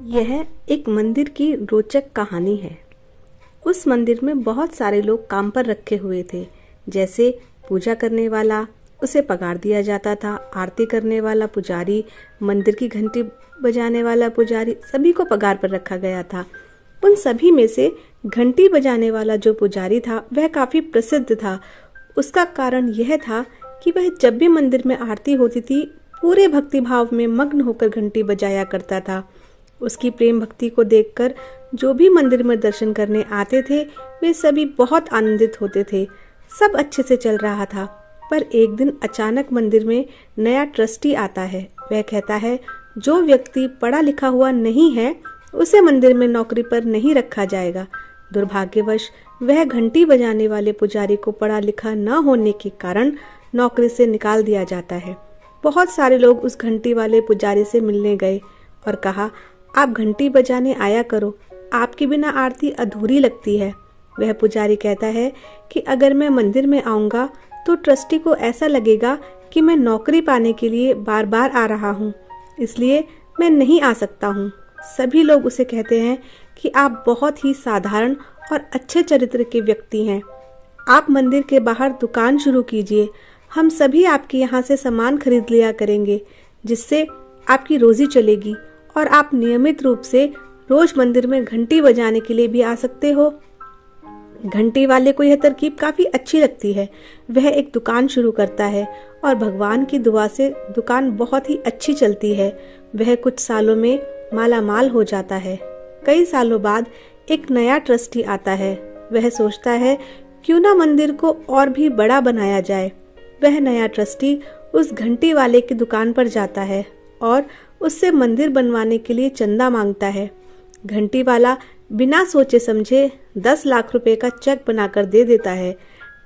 यह एक मंदिर की रोचक कहानी है। उस मंदिर में बहुत सारे लोग काम पर रखे हुए थे। जैसे पूजा करने वाला, उसे पगार दिया जाता था। आरती करने वाला पुजारी, मंदिर की घंटी बजाने वाला पुजारी, सभी को पगार पर रखा गया था। उन सभी में से घंटी बजाने वाला जो पुजारी था वह काफी प्रसिद्ध था। उसका कारण यह था कि वह जब भी मंदिर में आरती होती थी पूरे भक्ति भाव में मग्न होकर घंटी बजाया करता था। उसकी प्रेम भक्ति को देखकर जो भी मंदिर में दर्शन करने आते थे वे सभी बहुत आनंदित होते थे। सब अच्छे से चल रहा था, पर एक दिन अचानक मंदिर में नया ट्रस्टी आता है। वह कहता है जो व्यक्ति पढ़ा लिखा हुआ नहीं है उसे मंदिर में नौकरी पर नहीं रखा जाएगा। दुर्भाग्यवश वह घंटी बजाने वाले पुजारी को पढ़ा लिखा न होने के कारण नौकरी से निकाल दिया जाता है। बहुत सारे लोग उस घंटी वाले पुजारी से मिलने गए और कहा, आप घंटी बजाने आया करो, आपके बिना आरती अधूरी लगती है। वह पुजारी कहता है कि अगर मैं मंदिर में आऊंगा तो ट्रस्टी को ऐसा लगेगा कि मैं नौकरी पाने के लिए बार बार आ रहा हूँ, इसलिए मैं नहीं आ सकता हूँ। सभी लोग उसे कहते हैं कि आप बहुत ही साधारण और अच्छे चरित्र के व्यक्ति हैं। आप मंदिर के बाहर दुकान शुरू कीजिए, हम सभी आपके यहाँ से सामान खरीद लिया करेंगे, जिससे आपकी रोजी चलेगी और आप नियमित रूप से रोज मंदिर में घंटी बजाने के लिए भी आ सकते हो। घंटी वाले को यह तरकीब काफी अच्छी लगती है। वह एक दुकान शुरू करता है और भगवान की दुआ से दुकान बहुत ही अच्छी चलती है। वह कुछ सालों में माला माल हो जाता है। कई सालों बाद एक नया ट्रस्टी आता है। वह सोचता है क्यों ना मंदिर को और भी बड़ा बनाया जाए। वह नया ट्रस्टी उस घंटी वाले की दुकान पर जाता है और उससे मंदिर बनवाने के लिए चंदा मांगता है। घंटी वाला बिना सोचे समझे 10 लाख रुपए का चेक बनाकर दे देता है।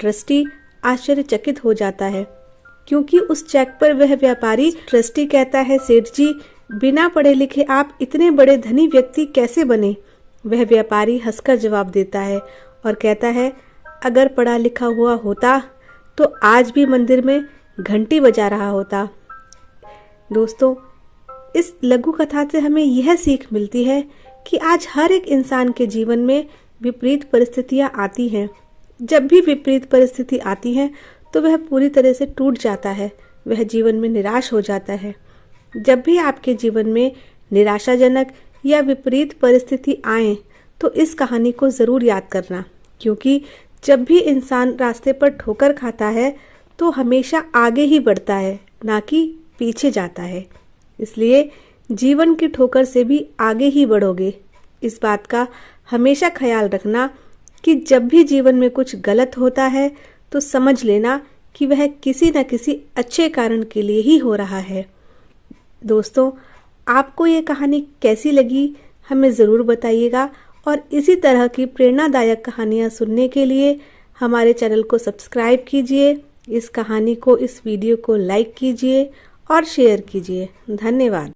ट्रस्टी आश्चर्यचकित हो जाता है क्योंकि उस चेक पर वह व्यापारी ट्रस्टी कहता है, सेठ जी, बिना पढ़े लिखे आप इतने बड़े धनी व्यक्ति कैसे बने? वह व्यापारी हंसकर जवाब देता है और कहता है, अगर पढ़ा लिखा हुआ होता तो आज भी मंदिर में घंटी बजा रहा होता। दोस्तों, इस लघु कथा से हमें यह सीख मिलती है कि आज हर एक इंसान के जीवन में विपरीत परिस्थितियां आती हैं। जब भी विपरीत परिस्थिति आती है तो वह पूरी तरह से टूट जाता है, वह जीवन में निराश हो जाता है। जब भी आपके जीवन में निराशाजनक या विपरीत परिस्थिति आए तो इस कहानी को जरूर याद करना, क्योंकि जब भी इंसान रास्ते पर ठोकर खाता है तो हमेशा आगे ही बढ़ता है, ना कि पीछे जाता है। इसलिए जीवन की ठोकर से भी आगे ही बढ़ोगे। इस बात का हमेशा ख्याल रखना कि जब भी जीवन में कुछ गलत होता है तो समझ लेना कि वह किसी न किसी अच्छे कारण के लिए ही हो रहा है। दोस्तों, आपको ये कहानी कैसी लगी हमें ज़रूर बताइएगा और इसी तरह की प्रेरणादायक कहानियाँ सुनने के लिए हमारे चैनल को सब्सक्राइब कीजिए। इस कहानी को, इस वीडियो को लाइक कीजिए और शेयर कीजिए। धन्यवाद।